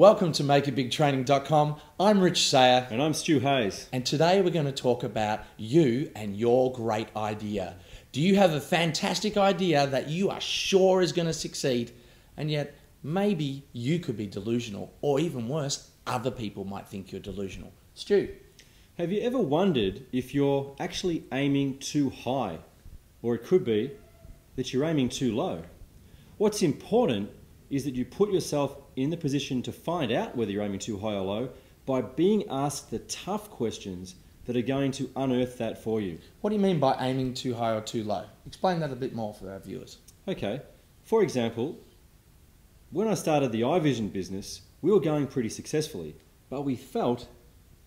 Welcome to makeitbigtraining.com. I'm Rich Sayer. And I'm Stu Hayes. And today we're going to talk about you and your great idea. Do you have a fantastic idea that you are sure is going to succeed, and yet maybe you could be delusional, or even worse, other people might think you're delusional? Stu. Have you ever wondered if you're actually aiming too high? Or it could be that you're aiming too low. What's important is that you put yourself in the position to find out whether you're aiming too high or low by being asked the tough questions that are going to unearth that for you. What do you mean by aiming too high or too low? Explain that a bit more for our viewers. Okay, for example, when I started the iVision business, we were going pretty successfully, but we felt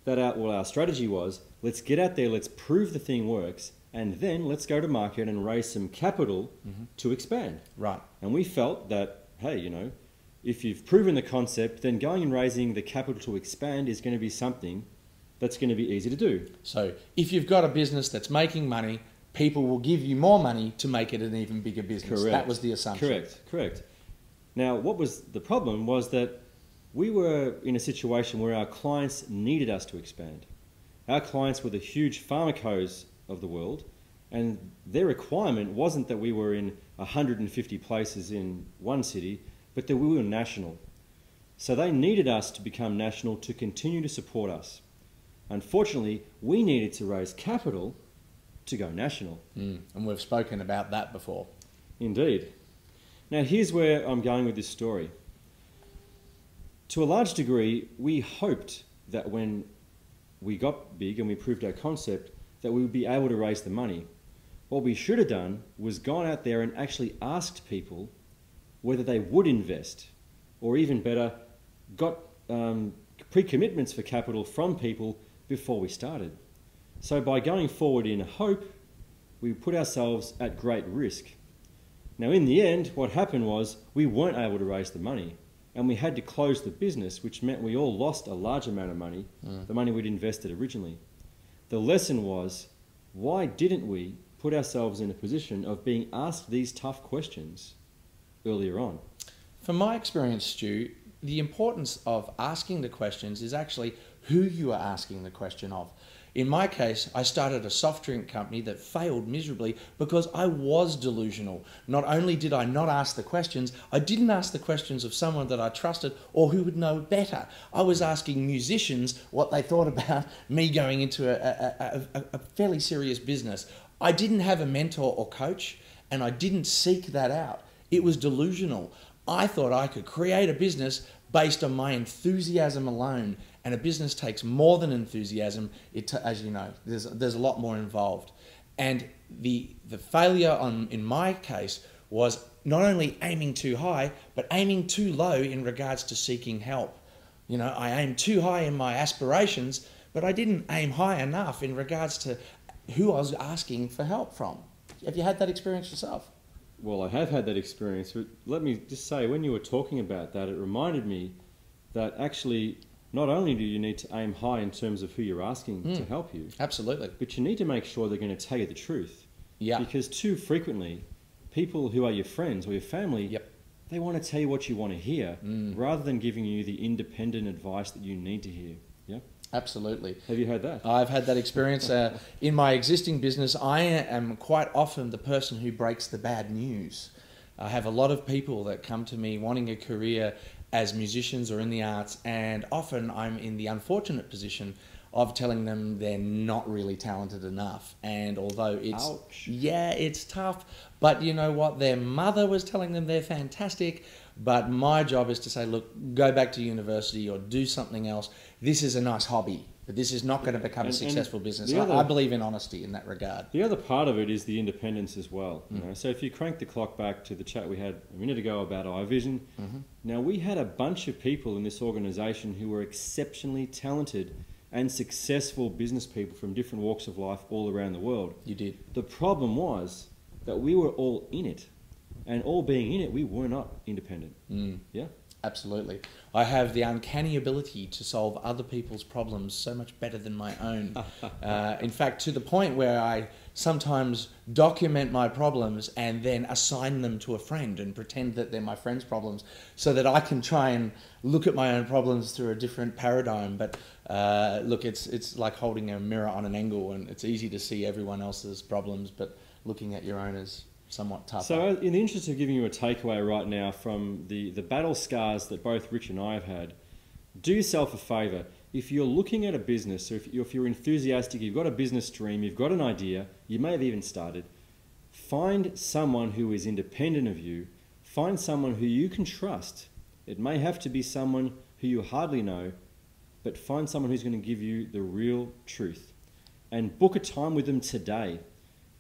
that our strategy was, let's get out there, let's prove the thing works, and then let's go to market and raise some capital to expand. Right. And we felt that, hey, you know, if you've proven the concept, then going and raising the capital to expand is going to be something that's going to be easy to do. So if you've got a business that's making money, people will give you more money to make it an even bigger business. Correct. That was the assumption. Correct. Now, what was the problem was that we were in a situation where our clients needed us to expand. Our clients were the huge pharmacos of the world, and their requirement wasn't that we were in 150 places in one city, but that we were national. So they needed us to become national to continue to support us. Unfortunately, we needed to raise capital to go national. And we've spoken about that before. Indeed. Now here's where I'm going with this story. To a large degree, we hoped that when we got big and we proved our concept, that we would be able to raise the money. What we should have done was gone out there and actually asked people whether they would invest, or even better, got pre-commitments for capital from people before we started. So by going forward in hope, we put ourselves at great risk. Now in the end, what happened was we weren't able to raise the money, and we had to close the business, which meant we all lost a large amount of money, the money we'd invested originally. The lesson was, why didn't we put ourselves in a position of being asked these tough questions earlier on? From my experience, Stu, the importance of asking the questions is actually who you are asking the question of. In my case, I started a soft drink company that failed miserably because I was delusional. Not only did I not ask the questions, I didn't ask the questions of someone that I trusted or who would know better. I was asking musicians what they thought about me going into a fairly serious business. I didn't have a mentor or coach, and I didn't seek that out. It was delusional. I thought I could create a business based on my enthusiasm alone, and a business takes more than enthusiasm. As you know, there's a lot more involved. And the failure in my case was not only aiming too high, but aiming too low in regards to seeking help. You know, I aimed too high in my aspirations, but I didn't aim high enough in regards to who I was asking for help from. Have you had that experience yourself? Well, I have had that experience, but let me just say, when you were talking about that, it reminded me that actually not only do you need to aim high in terms of who you're asking to help you, absolutely, but you need to make sure they're going to tell you the truth. Yeah. Because too frequently, people who are your friends or your family, they want to tell you what you want to hear rather than giving you the independent advice that you need to hear. Yeah. Absolutely. Have you had that? I've had that experience. In my existing business, I am quite often the person who breaks the bad news. I have a lot of people that come to me wanting a career as musicians or in the arts, and often I'm in the unfortunate position of telling them they're not really talented enough. And although it's, it's tough, but you know what? Their mother was telling them they're fantastic, but my job is to say, look, go back to university or do something else. This is a nice hobby, but this is not going to become a successful business. I believe in honesty in that regard. The other part of it is the independence as well. You know? So if you crank the clock back to the chat we had a minute ago about iVision, now we had a bunch of people in this organization who were exceptionally talented and successful business people from different walks of life all around the world. You did. The problem was that we were all in it, and all being in it, we were not independent. Yeah? Absolutely. I have the uncanny ability to solve other people's problems so much better than my own. In fact, to the point where I sometimes document my problems and then assign them to a friend and pretend that they're my friend's problems so that I can try and look at my own problems through a different paradigm. But look, it's like holding a mirror on an angle, and it's easy to see everyone else's problems, but looking at your own is somewhat tougher. So in the interest of giving you a takeaway right now from the battle scars that both Rich and I have had, do yourself a favour. If you're looking at a business, or if you're enthusiastic, you've got a business dream, you've got an idea, you may have even started, find someone who is independent of you, find someone who you can trust. It may have to be someone who you hardly know, but find someone who's going to give you the real truth. And book a time with them today.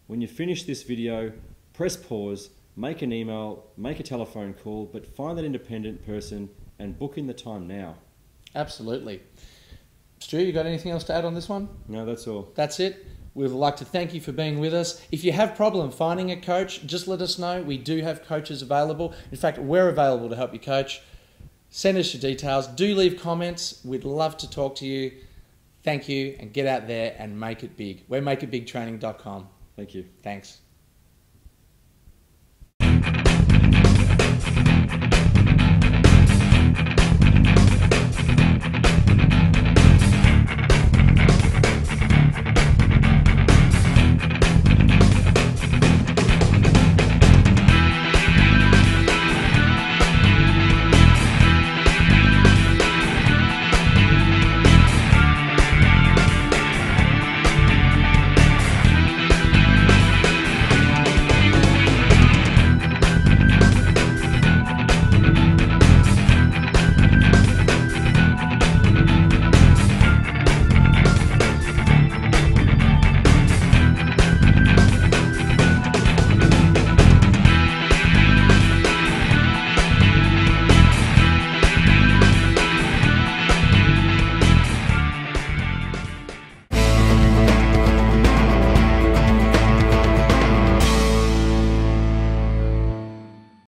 When you finish this video, press pause, make an email, make a telephone call, but find that independent person and book in the time now. Absolutely. Stu, you got anything else to add on this one? No, that's all. That's it. We'd like to thank you for being with us. If you have problem finding a coach, just let us know. We do have coaches available. In fact, we're available to help you coach. Send us your details. Do leave comments. We'd love to talk to you. Thank you, and get out there and make it big. We're makeitbigtraining.com. Thank you. Thanks.